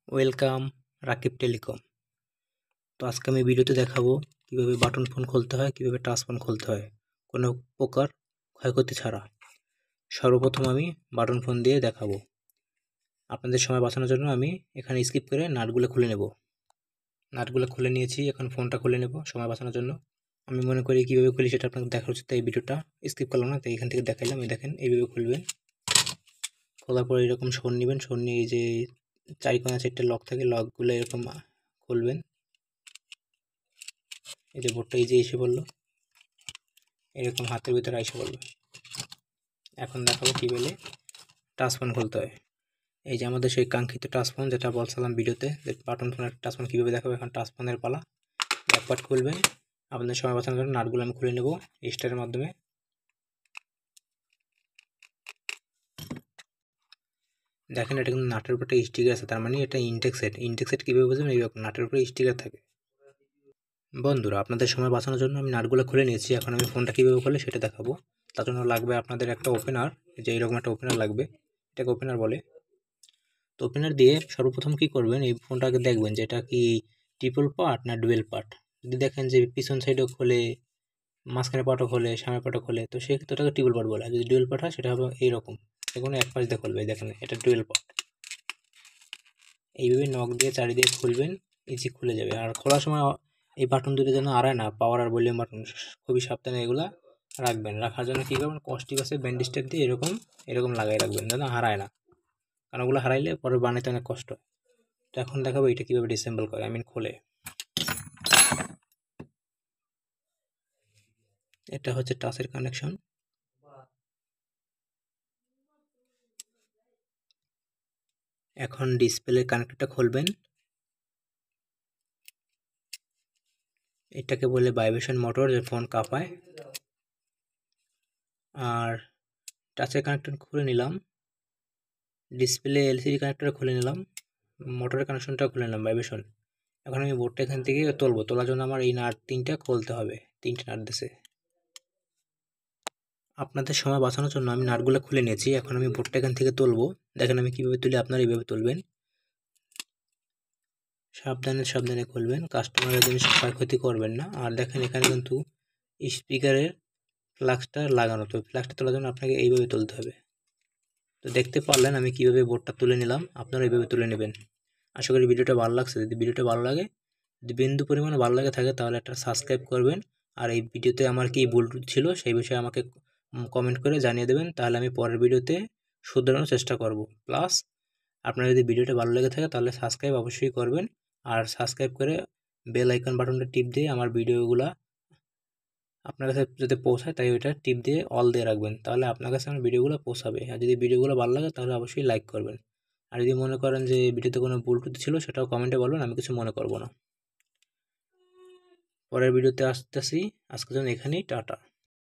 Welcome Rakib telecom. তো আজকে আমি ভিডিওতে দেখাবো কিভাবে বাটন ফোন খুলতে হয়, কিভাবে টাচ ফোন খুলতে হয় কোনো প্রকার ক্ষয়ক্ষতি ছাড়া। সর্বপ্রথম আমি বাটন ফোন দিয়ে দেখাবো। আপনাদের সময় বাঁচানোর জন্য আমি এখানে স্কিপ করে নাটগুলো খুলে নেব। নাটগুলো খুলে নিয়েছি, এখন ফোনটা খুলে নেব সময় বাঁচানোর জন্য। আমি মনে করি কীভাবে খুলি সেটা আপনাকে দেখা উচিত, তাই এই ভিডিওটা স্কিপ করলাম না, তাই এখান থেকে দেখাইলাম। এই দেখেন, এইভাবে খুলবেন। খোলার পর এরকম সর নেবেন, সর নিয়ে এই যে চারিকোনা চারটে লক থাকে, লকগুলো এরকম খুলবেন। এই যে বোর্ডটা এই যে এসে পড়লো, এরকম হাতের ভিতরে এসে পড়লো। এখন দেখাবো কীভাবে টাচফোন খুলতে হয়। এই যে আমাদের সেই কাঙ্ক্ষিত টাচফোন, যেটা বলছিলাম ভিডিওতে, যে বাটন ফোনের টাচফোন কীভাবে দেখাবো। এখন টাচফোনের পালা। ব্যাকপার্ট খুলবেন। আপনাদের সময় বাঁচানোর জন্য নাটগুলো আমি খুলে নেব স্টারের মাধ্যমে। দেখেন, এটা কিন্তু নাটের উপরে স্টিকার আছে, তার মানে এটা ইনটেক সেট। ইনটেক সেট কীভাবে বুঝবেন? এইরকম নাটের উপরে স্টিকার থাকে। বন্ধুরা, আপনাদের সময় বাঁচানোর জন্য আমি নাটগুলো খুলে নিয়েছি। এখন আমি ফোনটা কীভাবে খুলে সেটা দেখাবো। তার জন্য লাগবে আপনাদের একটা ওপেনার, যে এইরকম একটা ওপেনার লাগবে, এটাকে ওপেনার বলে। তো ওপেনার দিয়ে সর্বপ্রথম কি করবেন, এই ফোনটাকে দেখবেন যে এটা কি ট্রিপল পার্ট না ডুয়েল পার্ট। যদি দেখেন যে পিছন সাইডও খোলে, মাঝখানে পার্টও খোলে, সামনের পার্টও খোলে, তো সেক্ষেত্রে ওটাকে ট্রিপল পার্ট বলে। আর যদি ডুয়েল পার্ট হয় সেটা হবে এইরকম, যেকোনো এক পাশ দিয়ে খুলবে। দেখেন, এটা ডুয়েল পার্ট। এইভাবে নখ দিয়ে চারিদিকে খুলবেন, ইজি খুলে যাবে। আর খোলার সময় এই বাটন দুটো যেন আড়ায় না, পাওয়ার আর ভলিউম বাটন, খুবই সাবধানে এগুলা রাখবেন। রাখার জন্য কী করবেন, কস্টিক আছে ব্যান্ডেজ টেপ দিয়ে এরকম এরকম লাগাই রাখবেন, যেন হারায় না, কারণ ওগুলো হারাইলে পরে বানাইতে অনেক কষ্ট হয়। তো এখন দেখাবো এটা কীভাবে ডিসেম্বল করে, খোলে। এটা হচ্ছে টাচের কানেকশন। এখন ডিসপ্লে কানেক্টরটা খুলবেন। এটাকে বলে ভাইব্রেশন মোটর, যে ফোন কাঁপায়। আর টাচের কানেক্টর খুলে নিলাম, ডিসপ্লে এলসিডি কানেক্টর খুলে নিলাম, মোটরের কানেকশনটা খুলে নিলাম, ভাইব্রেশন। এখন আমি বোর্ডটা এখান থেকে তুলবো। তোলার জন্য আমার এই নাট তিনটা খুলতে হবে, তিনটে নাট দিছে। আপনাদের সময় বাঁচানোর জন্য আমি নাটগুলো খুলে নিয়েছি। এখন আমি বোর্ডটা এখান থেকে তুলবো। দেখেন আমি কীভাবে তুলি, আপনারা এইভাবে তুলবেন। সাবধানে সাবধানে খুলবেন, কাস্টমারের জিনিস ক্ষয়ক্ষতি করবেন না। আর দেখেন এখানে কিন্তু স্পিকারের ফ্লাক্সটা লাগানো, তো ফ্লাক্সটা তোলার জন্য আপনাকে এইভাবে তুলতে হবে। তো দেখতে পারলেন আমি কীভাবে বোর্ডটা তুলে নিলাম, আপনারা এইভাবে তুলে নেবেন। আশা করি ভিডিওটা ভালো লাগছে। যদি ভিডিওটা ভালো লাগে, যদি বিন্দু পরিমাণে ভালো লাগে থাকে, তাহলে একটা সাবস্ক্রাইব করবেন। আর এই ভিডিওতে আমার কী ভুল ছিল সেই বিষয়ে আমাকে কমেন্ট করে জানিয়ে দেবেন, তাহলে আমি পরের ভিডিওতে শুধরানোর চেষ্টা করব। প্লাস আপনার যদি ভিডিওটা ভালো লেগে থাকে তাহলে সাবস্ক্রাইব অবশ্যই করবেন। আর সাবস্ক্রাইব করে বেল আইকন বাটনটা টিপ দিয়ে আমার ভিডিওগুলো আপনার কাছে যাতে পৌঁছায়, তাই ওইটা টিপ দিয়ে অল দিয়ে রাখবেন, তাহলে আপনার কাছে আমার ভিডিওগুলো পৌঁছাবে। আর যদি ভিডিওগুলো ভালো লাগে তাহলে অবশ্যই লাইক করবেন। আর যদি মনে করেন যে ভিডিওতে কোনো ভুল ত্রুটি ছিল, সেটাও কমেন্টে বলবেন, আমি কিছু মনে করব না। পরের ভিডিওতে আসতেছি, আজকের জন্য এখানেই, টাটা।